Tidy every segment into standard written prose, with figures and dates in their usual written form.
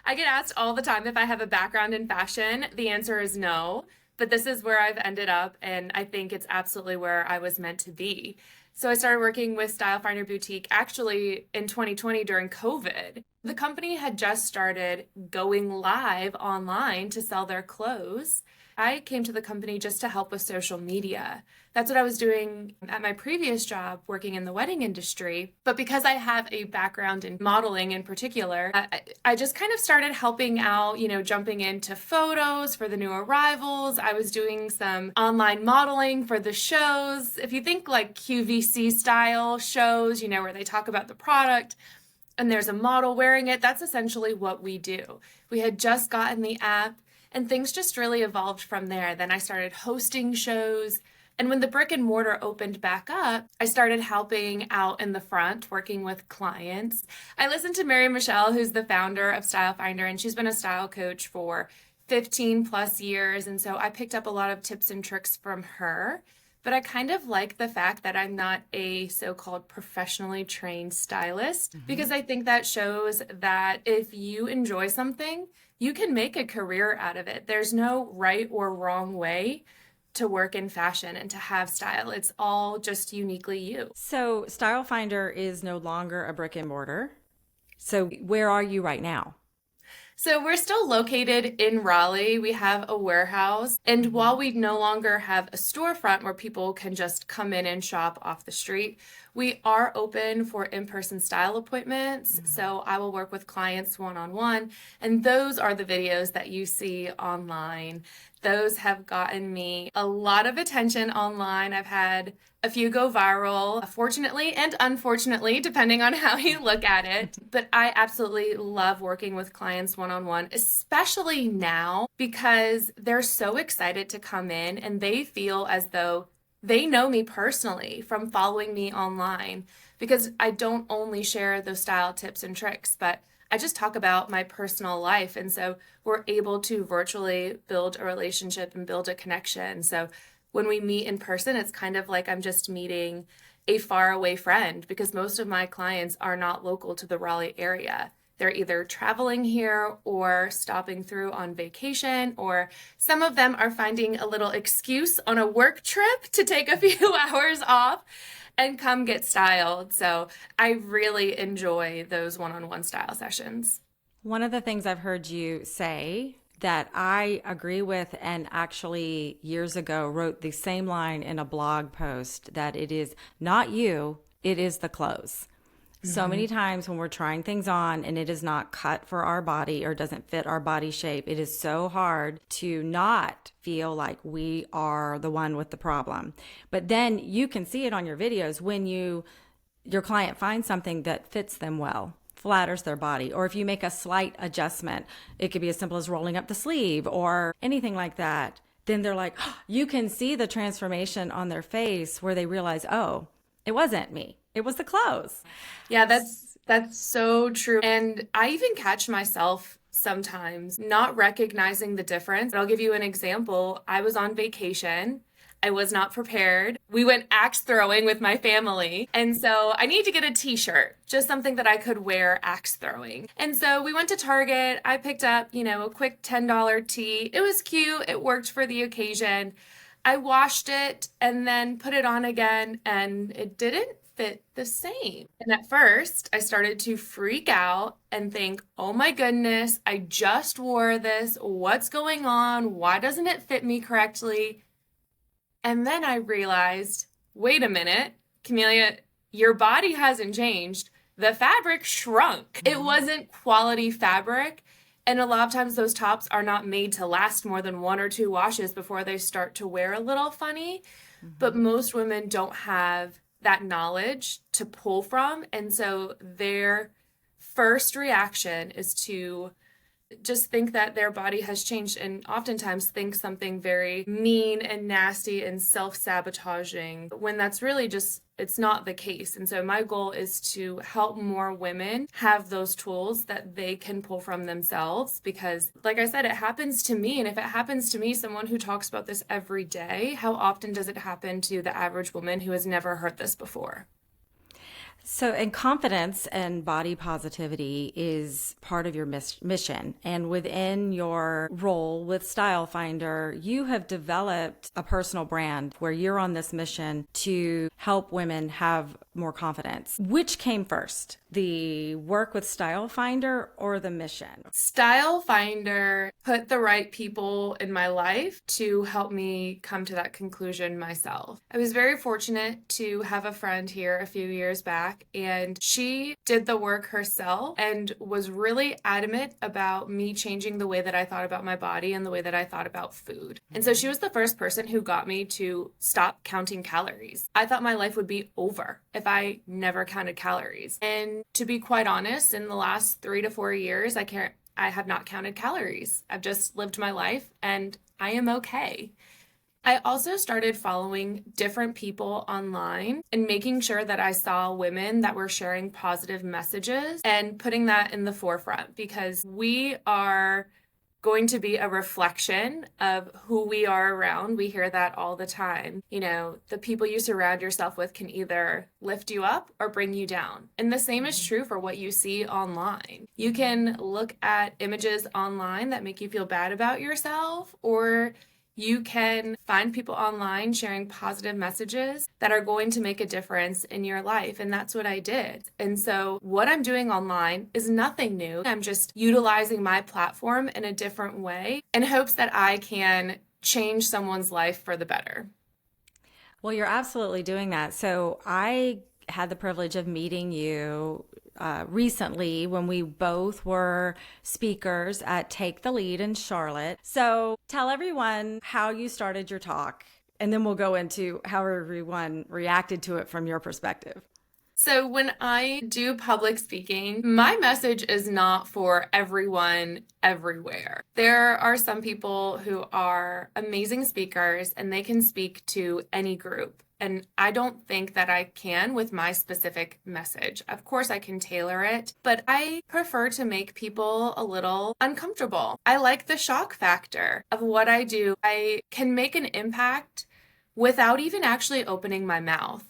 I get asked all the time if I have a background in fashion. The answer is no, but this is where I've ended up, and I think it's absolutely where I was meant to be. So I started working with StyleFinder Boutique actually in 2020 during COVID. The company had just started going live online to sell their clothes. I came to the company just to help with social media. That's what I was doing at my previous job working in the wedding industry. But because I have a background in modeling in particular, I just kind of started helping out, jumping into photos for the new arrivals. I was doing some online modeling for the shows. If you think like QVC style shows, where they talk about the product and there's a model wearing it, that's essentially what we do. We had just gotten the app and things just really evolved from there. Then I started hosting shows. And when the brick and mortar opened back up, I started helping out in the front, working with clients. I listened to Mary Michelle, who's the founder of StyleFinder, and she's been a style coach for 15 plus years. And so I picked up a lot of tips and tricks from her. But I kind of like the fact that I'm not a so-called professionally trained stylist, because I think that shows that if you enjoy something, you can make a career out of it. There's no right or wrong way to work in fashion and to have style. It's all just uniquely you. So StyleFinder is no longer a brick and mortar. So where are you right now? So we're still located in Raleigh. We have a warehouse. And while we no longer have a storefront where people can just come in and shop off the street, we are open for in-person style appointments. So I will work with clients one-on-one. And those are the videos that you see online. Those have gotten me a lot of attention online. I've had a few go viral, fortunately and unfortunately, depending on how you look at it. But I absolutely love working with clients one-on-one, especially now, because they're so excited to come in and they feel as though they know me personally from following me online, because I don't only share those style tips and tricks, but I just talk about my personal life. And so we're able to virtually build a relationship and build a connection. So when we meet in person, it's kind of like I'm just meeting a faraway friend, because most of my clients are not local to the Raleigh area. They're either traveling here or stopping through on vacation, or some of them are finding a little excuse on a work trip to take a few hours off and come get styled. So I really enjoy those one-on-one style sessions. One of the things I've heard you say that I agree with, and actually years ago wrote the same line in a blog post, that it is not you, it is the clothes. So many times when we're trying things on and it is not cut for our body or doesn't fit our body shape, it is so hard to not feel like we are the one with the problem. But then you can see it on your videos when your client finds something that fits them well, flatters their body, or if you make a slight adjustment, it could be as simple as rolling up the sleeve or anything like that. Then they're like, you can see the transformation on their face where they realize, oh, it wasn't me. It was the clothes. Yeah, that's so true. And I even catch myself sometimes not recognizing the difference. I'll give you an example. I was on vacation. I was not prepared. We went axe throwing with my family. And so I needed to get a t-shirt, just something that I could wear axe throwing. And so we went to Target. I picked up, a quick $10 tee. It was cute. It worked for the occasion. I washed it and then put it on again, and it didn't fit the same. And at first, I started to freak out and think, oh my goodness, I just wore this. What's going on? Why doesn't it fit me correctly? And then I realized, wait a minute, Camellia, your body hasn't changed. The fabric shrunk. It wasn't quality fabric. And a lot of times those tops are not made to last more than 1 or 2 washes before they start to wear a little funny. But most women don't have that knowledge to pull from. And so their first reaction is to just think that their body has changed, and oftentimes think something very mean and nasty and self-sabotaging, when that's really just, it's not the case. And so my goal is to help more women have those tools that they can pull from themselves, because like I said, it happens to me. And if it happens to me, someone who talks about this every day, how often does it happen to the average woman who has never heard this before? So, and confidence and body positivity is part of your mission. And within your role with StyleFinder, you have developed a personal brand where you're on this mission to help women have more confidence. Which came first, the work with StyleFinder or the mission? StyleFinder put the right people in my life to help me come to that conclusion myself. I was very fortunate to have a friend here a few years back, and she did the work herself and was really adamant about me changing the way that I thought about my body and the way that I thought about food. And so she was the first person who got me to stop counting calories. I thought my life would be over if I never counted calories. And to be quite honest, in the last 3 to 4 years, I have not counted calories. I've just lived my life and I am okay. I also started following different people online and making sure that I saw women that were sharing positive messages and putting that in the forefront, because we are going to be a reflection of who we are around. We hear that all the time. You know, the people you surround yourself with can either lift you up or bring you down. And the same is true for what you see online. You can look at images online that make you feel bad about yourself, or you can find people online sharing positive messages that are going to make a difference in your life. And that's what I did. And so what I'm doing online is nothing new. I'm just utilizing my platform in a different way in hopes that I can change someone's life for the better. Well, you're absolutely doing that. So I had the privilege of meeting you recently when we both were speakers at Take the Lead in Charlotte. So tell everyone how you started your talk, and then we'll go into how everyone reacted to it from your perspective. So when I do public speaking, my message is not for everyone everywhere. There are some people who are amazing speakers and they can speak to any group. And I don't think that I can with my specific message. Of course, I can tailor it, but I prefer to make people a little uncomfortable. I like the shock factor of what I do. I can make an impact without even actually opening my mouth.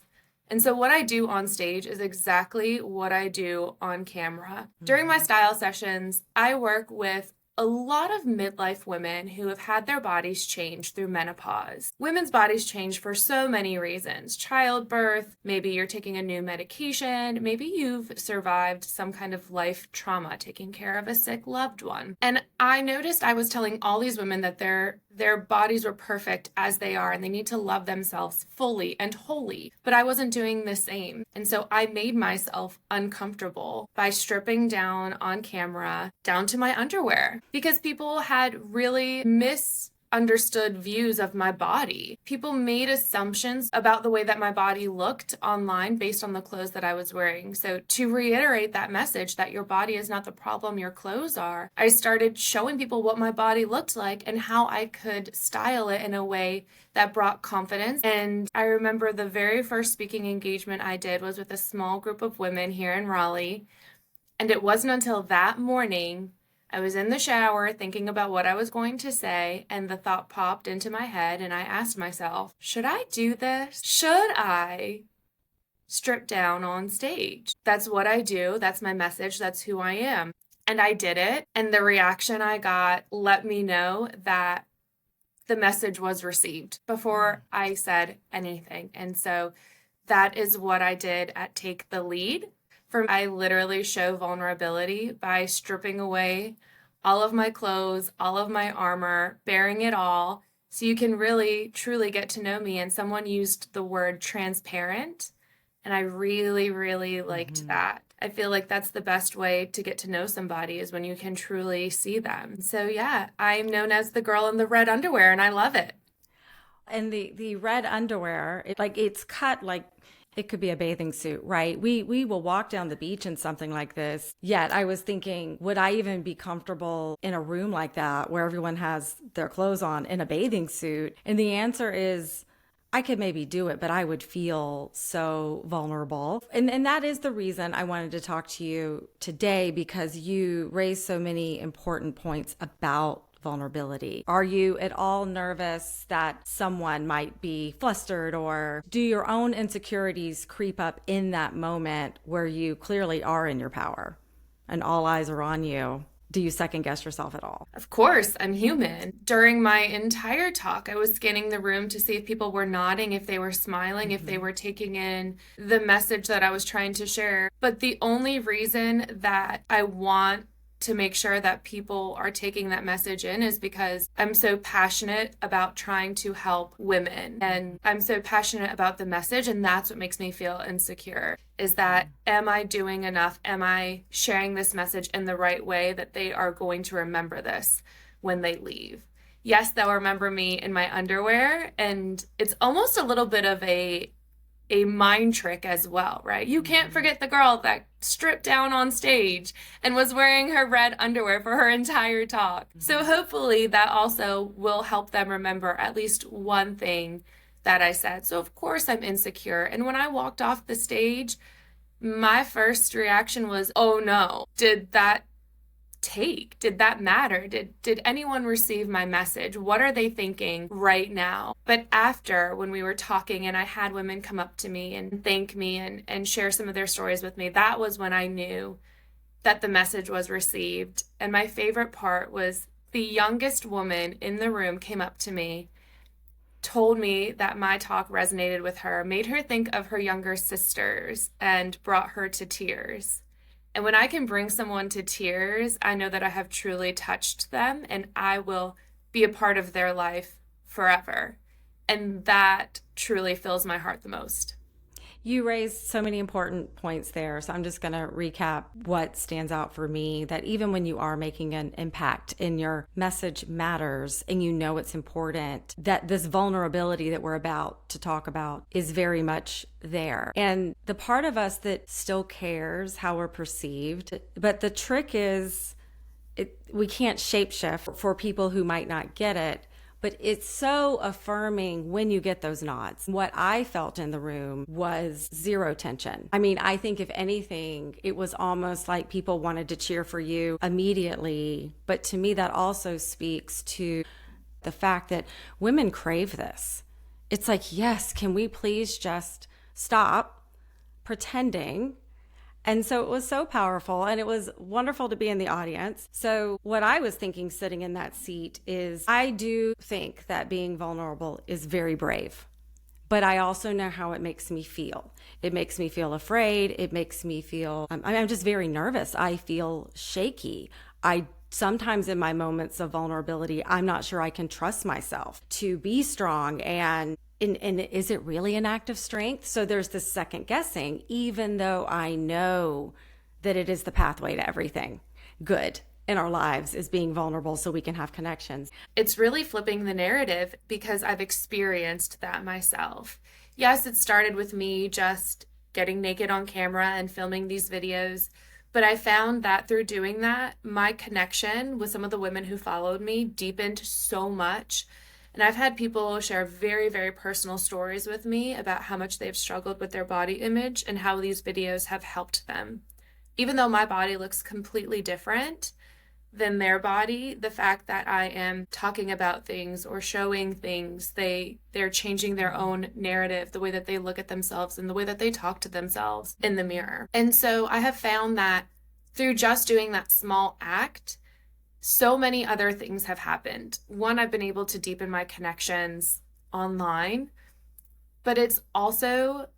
And so what I do on stage is exactly what I do on camera. During my style sessions, I work with a lot of midlife women who have had their bodies change through menopause. Women's bodies change for so many reasons. Childbirth, maybe you're taking a new medication, maybe you've survived some kind of life trauma, taking care of a sick loved one. And I noticed I was telling all these women that their bodies were perfect as they are and they need to love themselves fully and wholly, but I wasn't doing the same. And so I made myself uncomfortable by stripping down on camera down to my underwear, because people had really misunderstood views of my body. People made assumptions about the way that my body looked online based on the clothes that I was wearing. So to reiterate that message that your body is not the problem, your clothes are, I started showing people what my body looked like and how I could style it in a way that brought confidence. And I remember the very first speaking engagement I did was with a small group of women here in Raleigh. And it wasn't until that morning I was in the shower thinking about what I was going to say, and the thought popped into my head, and I asked myself, should I do this? Should I strip down on stage? That's what I do. That's my message. That's who I am. And I did it. And the reaction I got let me know that the message was received before I said anything. And so that is what I did at Take the Lead. I literally show vulnerability by stripping away all of my clothes, all of my armor, bearing it all, so you can really, truly get to know me. And someone used the word transparent, and I really, really liked that. I feel like that's the best way to get to know somebody, is when you can truly see them. So yeah, I'm known as the girl in the red underwear, and I love it. And the red underwear, it's cut like it could be a bathing suit, right? We will walk down the beach in something like this. Yet I was thinking, would I even be comfortable in a room like that where everyone has their clothes on in a bathing suit? And the answer is, I could maybe do it, but I would feel so vulnerable. And that is the reason I wanted to talk to you today, because you raised so many important points about vulnerability? Are you at all nervous that someone might be flustered, or do your own insecurities creep up in that moment where you clearly are in your power and all eyes are on you? Do you second guess yourself at all? Of course, I'm human. During my entire talk, I was scanning the room to see if people were nodding, if they were smiling, if they were taking in the message that I was trying to share. But the only reason that I want to make sure that people are taking that message in is because I'm so passionate about trying to help women, and I'm so passionate about the message, and that's what makes me feel insecure, is that am I doing enough? Am I sharing this message in the right way that they are going to remember this when they leave? Yes, they'll remember me in my underwear, and it's almost a little bit of a mind trick as well, right? You can't forget the girl that stripped down on stage and was wearing her red underwear for her entire talk. So hopefully that also will help them remember at least one thing that I said. So of course I'm insecure. And when I walked off the stage, my first reaction was, oh no, did that matter? Did anyone receive my message? What are they thinking right now? But after, when we were talking and I had women come up to me and thank me and share some of their stories with me, that was when I knew that the message was received. And my favorite part was the youngest woman in the room came up to me, told me that my talk resonated with her, made her think of her younger sisters, and brought her to tears. And when I can bring someone to tears, I know that I have truly touched them and I will be a part of their life forever. And that truly fills my heart the most. You raised so many important points there. So I'm just going to recap what stands out for me, that even when you are making an impact and your message matters and you know it's important, that this vulnerability that we're about to talk about is very much there. And the part of us that still cares how we're perceived, but the trick is we can't shapeshift for people who might not get it. But it's so affirming when you get those nods. What I felt in the room was zero tension. I mean, I think if anything, it was almost like people wanted to cheer for you immediately. But to me, that also speaks to the fact that women crave this. It's like, yes, can we please just stop pretending? And so it was so powerful, and it was wonderful to be in the audience. So what I was thinking sitting in that seat is, I do think that being vulnerable is very brave, but I also know how it makes me feel. It makes me feel afraid. It makes me feel, I'm just very nervous. I feel shaky. Sometimes in my moments of vulnerability, I'm not sure I can trust myself to be strong, and is it really an act of strength? So there's this second guessing, even though I know that it is the pathway to everything good in our lives, is being vulnerable so we can have connections. It's really flipping the narrative because I've experienced that myself. Yes, it started with me just getting naked on camera and filming these videos. But I found that through doing that, my connection with some of the women who followed me deepened so much. And I've had people share very, very personal stories with me about how much they've struggled with their body image and how these videos have helped them. Even though my body looks completely different than their body, the fact that I am talking about things or showing things, they're changing their own narrative, the way that they look at themselves and the way that they talk to themselves in the mirror. And so I have found that through just doing that small act, so many other things have happened. One, I've been able to deepen my connections online, but it's also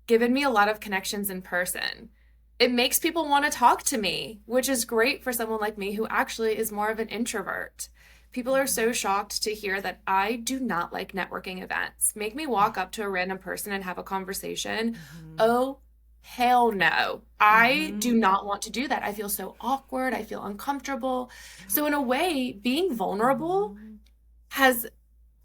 given me a lot of connections in person. It makes people want to talk to me, which is great for someone like me who actually is more of an introvert. People are so shocked to hear that I do not like networking events. Make me walk up to a random person and have a conversation. Oh, hell no. I do not want to do that. I feel so awkward. I feel uncomfortable. So in a way, being vulnerable has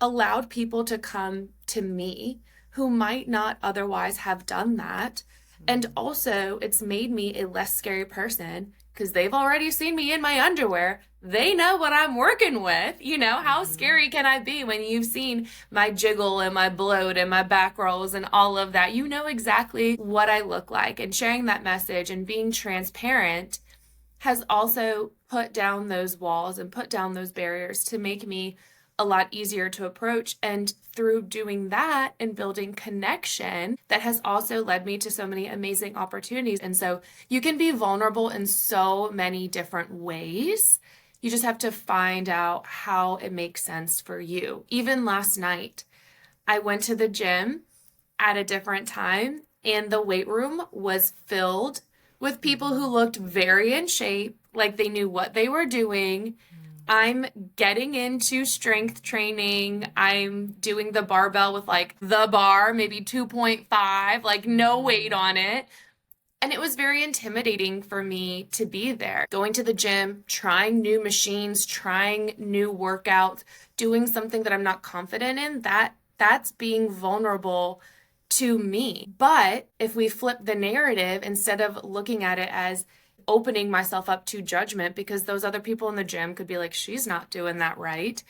allowed people to come to me who might not otherwise have done that. And also, it's made me a less scary person because they've already seen me in my underwear. They know what I'm working with. You know, how scary can I be when you've seen my jiggle and my bloat and my back rolls and all of that? You know exactly what I look like. And sharing that message and being transparent has also put down those walls and put down those barriers to make me a lot easier to approach. And through doing that and building connection, that has also led me to so many amazing opportunities. And so you can be vulnerable in so many different ways. You just have to find out how it makes sense for you. Even last night, I went to the gym at a different time, and the weight room was filled with people who looked very in shape, like they knew what they were doing. I'm getting into strength training. I'm doing the barbell with like the bar, maybe 2.5, like no weight on it. And it was very intimidating for me to be there. Going to the gym, trying new machines, trying new workouts, doing something that I'm not confident in, that's being vulnerable to me. But if we flip the narrative, instead of looking at it as opening myself up to judgment because those other people in the gym could be like, she's not doing that right.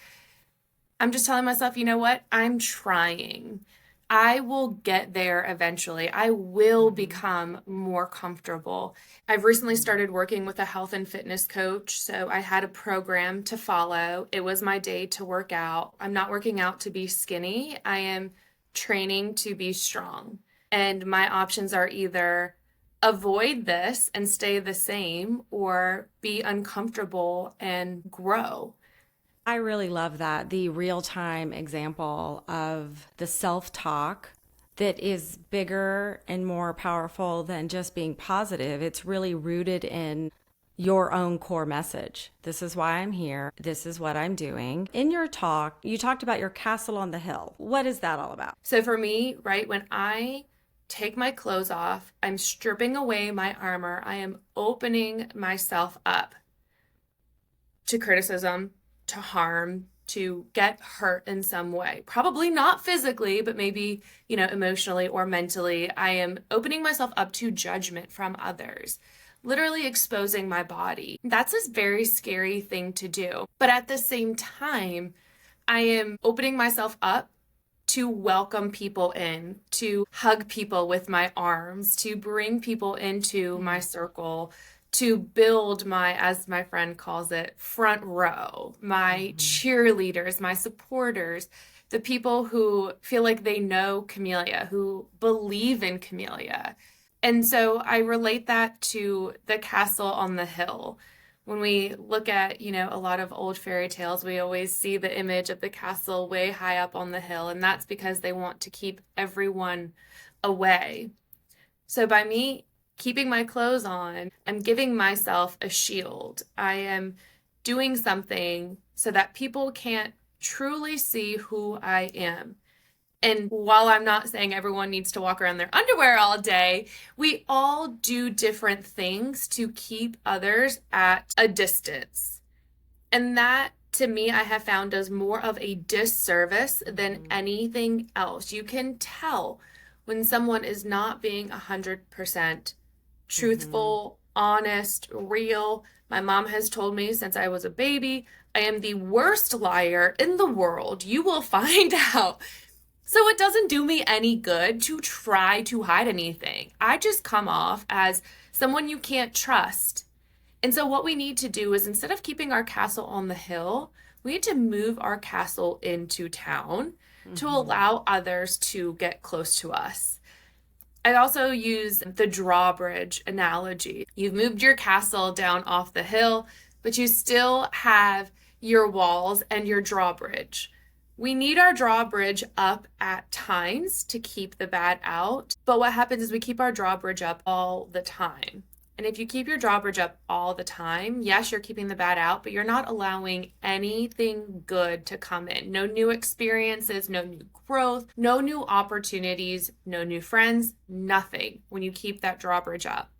I'm just telling myself, you know what? I'm trying. I will get there eventually. I will become more comfortable. I've recently started working with a health and fitness coach, so I had a program to follow. It was my day to work out. I'm not working out to be skinny. I am training to be strong. And my options are either avoid this and stay the same or be uncomfortable and grow. I really love that. The real time example of the self talk that is bigger and more powerful than just being positive. It's really rooted in your own core message. This is why I'm here. This is what I'm doing. In your talk, you talked about your castle on the hill. What is that all about? So for me, right, when I take my clothes off, I'm stripping away my armor. I am opening myself up to criticism, to harm, to get hurt in some way. Probably not physically, but maybe, emotionally or mentally. I am opening myself up to judgment from others, literally exposing my body. That's a very scary thing to do. But at the same time, I am opening myself up to welcome people in, to hug people with my arms, to bring people into my circle, to build my, as my friend calls it, front row, my cheerleaders, my supporters, the people who feel like they know Camellia, who believe in Camellia. And so I relate that to the castle on the hill. When we look at, a lot of old fairy tales, we always see the image of the castle way high up on the hill, and that's because they want to keep everyone away. So by me keeping my clothes on, I'm giving myself a shield. I am doing something so that people can't truly see who I am. And while I'm not saying everyone needs to walk around their underwear all day, we all do different things to keep others at a distance. And that, to me, I have found does more of a disservice than anything else. You can tell when someone is not being 100% truthful, honest, real. My mom has told me since I was a baby, I am the worst liar in the world. You will find out. So it doesn't do me any good to try to hide anything. I just come off as someone you can't trust. And so what we need to do is, instead of keeping our castle on the hill, we need to move our castle into town to allow others to get close to us. I also use the drawbridge analogy. You've moved your castle down off the hill, but you still have your walls and your drawbridge. We need our drawbridge up at times to keep the bad out. But what happens is we keep our drawbridge up all the time. And if you keep your drawbridge up all the time, yes, you're keeping the bad out, but you're not allowing anything good to come in. No new experiences, no new growth, no new opportunities, no new friends, nothing when you keep that drawbridge up.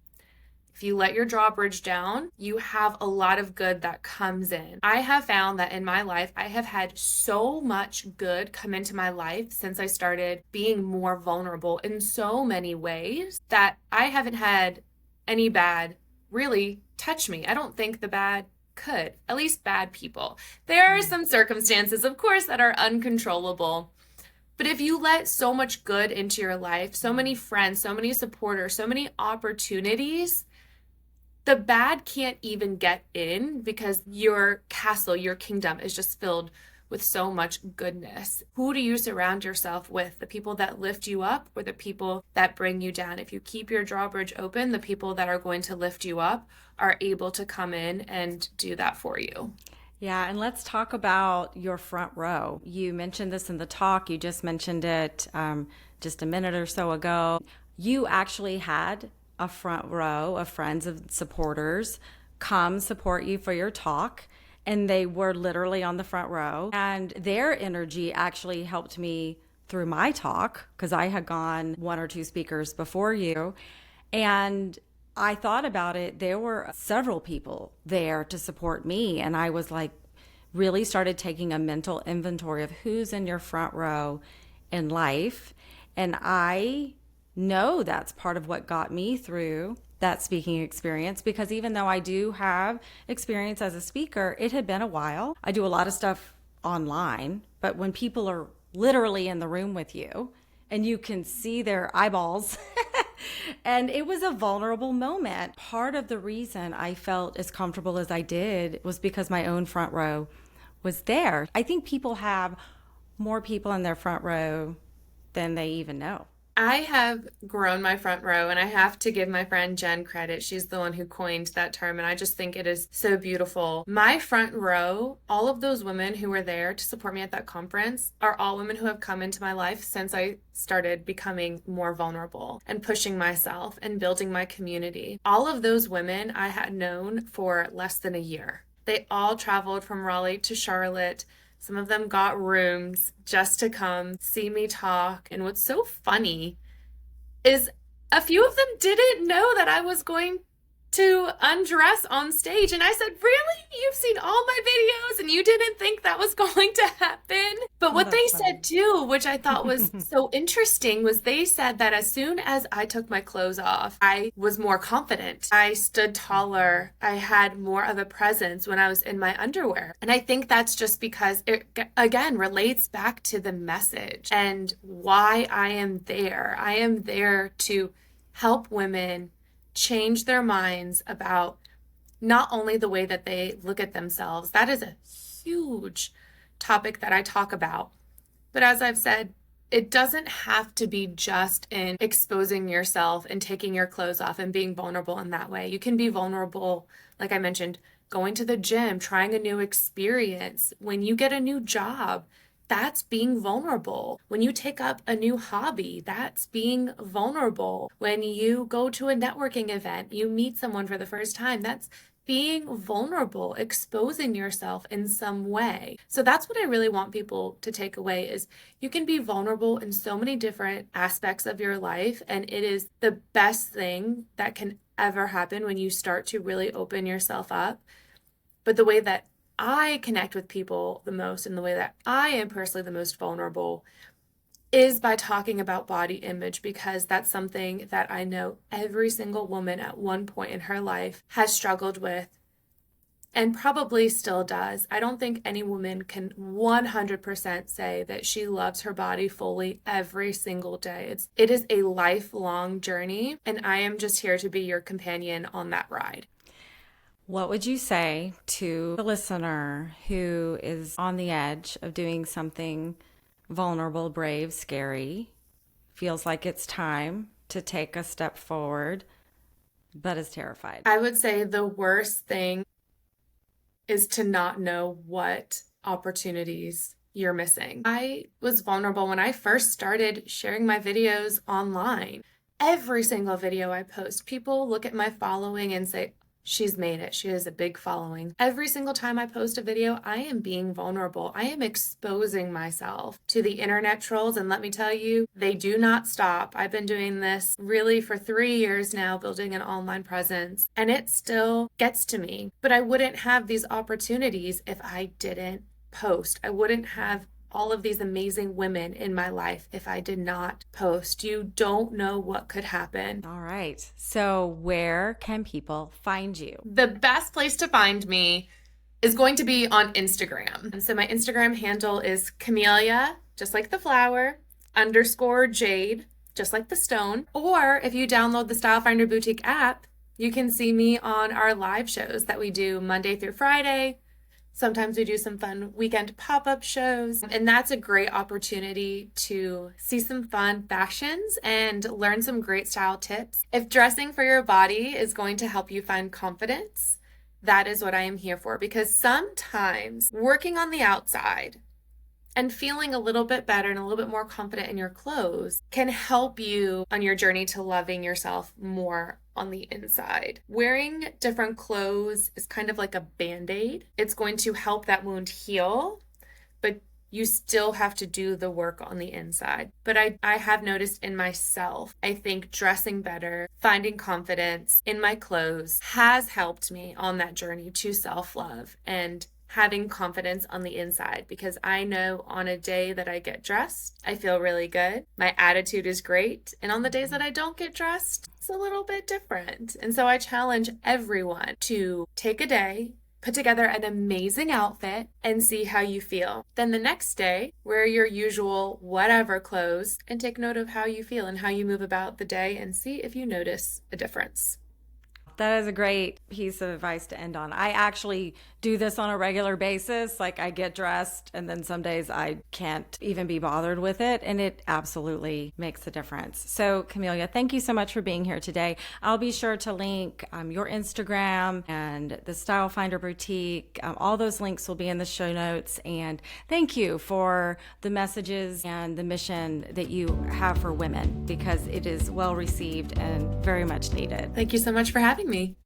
If you let your drawbridge down, you have a lot of good that comes in. I have found that in my life, I have had so much good come into my life since I started being more vulnerable in so many ways that I haven't had any bad really touch me. I don't think the bad could, at least bad people. There are some circumstances, of course, that are uncontrollable. But if you let so much good into your life, so many friends, so many supporters, so many opportunities, the bad can't even get in because your castle, your kingdom is just filled with so much goodness. Who do you surround yourself with? The people that lift you up or the people that bring you down? If you keep your drawbridge open, the people that are going to lift you up are able to come in and do that for you. Yeah, and let's talk about your front row. You mentioned this in the talk, you just mentioned it just a minute or so ago. You actually had a front row of friends and supporters come support you for your talk, and they were literally on the front row. And their energy actually helped me through my talk because I had gone one or two speakers before you. And I thought about it. There were several people there to support me. And I was like, really started taking a mental inventory of who's in your front row in life. And I know that's part of what got me through that speaking experience, because even though I do have experience as a speaker, it had been a while. I do a lot of stuff online, but when people are literally in the room with you and you can see their eyeballs, and it was a vulnerable moment. Part of the reason I felt as comfortable as I did was because my own front row was there. I think people have more people in their front row than they even know. I have grown my front row, and I have to give my friend Jen credit. She's the one who coined that term, and I just think it is so beautiful. My front row, all of those women who were there to support me at that conference, are all women who have come into my life since I started becoming more vulnerable and pushing myself and building my community. All of those women I had known for less than a year. They all traveled from Raleigh to Charlotte. Some of them got rooms just to come see me talk. And what's so funny is a few of them didn't know that I was going to undress on stage. And I said, really? You've seen all my videos and you didn't think that was going to happen? But Oh, what that's they funny. said too, which I thought was so interesting, was they said that as soon as I took my clothes off, I was more confident. I stood taller. I had more of a presence when I was in my underwear. And I think that's just because it, again, relates back to the message and why I am there. I am there to help women change their minds about not only the way that they look at themselves. That is a huge topic that I talk about. But as I've said, it doesn't have to be just in exposing yourself and taking your clothes off and being vulnerable in that way. You can be vulnerable, like I mentioned, going to the gym, trying a new experience, when you get a new job. That's being vulnerable. When you take up a new hobby, that's being vulnerable. When you go to a networking event, you meet someone for the first time, that's being vulnerable, exposing yourself in some way. So that's what I really want people to take away is you can be vulnerable in so many different aspects of your life, and it is the best thing that can ever happen when you start to really open yourself up. But the way that I connect with people the most and the way that I am personally the most vulnerable is by talking about body image, because that's something that I know every single woman at one point in her life has struggled with and probably still does. I don't think any woman can 100% say that she loves her body fully every single day. It is a lifelong journey, and I am just here to be your companion on that ride. What would you say to the listener who is on the edge of doing something vulnerable, brave, scary, feels like it's time to take a step forward, but is terrified? I would say the worst thing is to not know what opportunities you're missing. I was vulnerable when I first started sharing my videos online. Every single video I post, people look at my following and say, she's made it. She has a big following. Every single time I post a video, I am being vulnerable. I am exposing myself to the internet trolls. And let me tell you, they do not stop. I've been doing this really for 3 years now, building an online presence, and it still gets to me. But I wouldn't have these opportunities if I didn't post. I wouldn't have all of these amazing women in my life if I did not post. You don't know what could happen. All right. So, where can people find you? The best place to find me is going to be on Instagram. And so my Instagram handle is Camellia, just like the flower, _ Jade, just like the stone. Or if you download the StyleFinder Boutique app, You can see me on our live shows that we do Monday through Friday. Sometimes we do some fun weekend pop-up shows, and that's a great opportunity to see some fun fashions and learn some great style tips. If dressing for your body is going to help you find confidence, that is what I am here for, because sometimes working on the outside and feeling a little bit better and a little bit more confident in your clothes can help you on your journey to loving yourself more on the inside. Wearing different clothes is kind of like a band-aid. It's going to help that wound heal, but you still have to do the work on the inside. But I have noticed in myself, I think dressing better, finding confidence in my clothes has helped me on that journey to self-love and having confidence on the inside, because I know on a day that I get dressed, I feel really good. My attitude is great. And on the days that I don't get dressed, it's a little bit different. And so I challenge everyone to take a day, put together an amazing outfit, and see how you feel. Then the next day, wear your usual whatever clothes and take note of how you feel and how you move about the day and see if you notice a difference. That is a great piece of advice to end on. I actually do this on a regular basis. Like, I get dressed and then some days I can't even be bothered with it. And it absolutely makes a difference. So Camellia, thank you so much for being here today. I'll be sure to link your Instagram and the StyleFinder Boutique. All those links will be in the show notes. And thank you for the messages and the mission that you have for women, because it is well received and very much needed. Thank you so much for having me.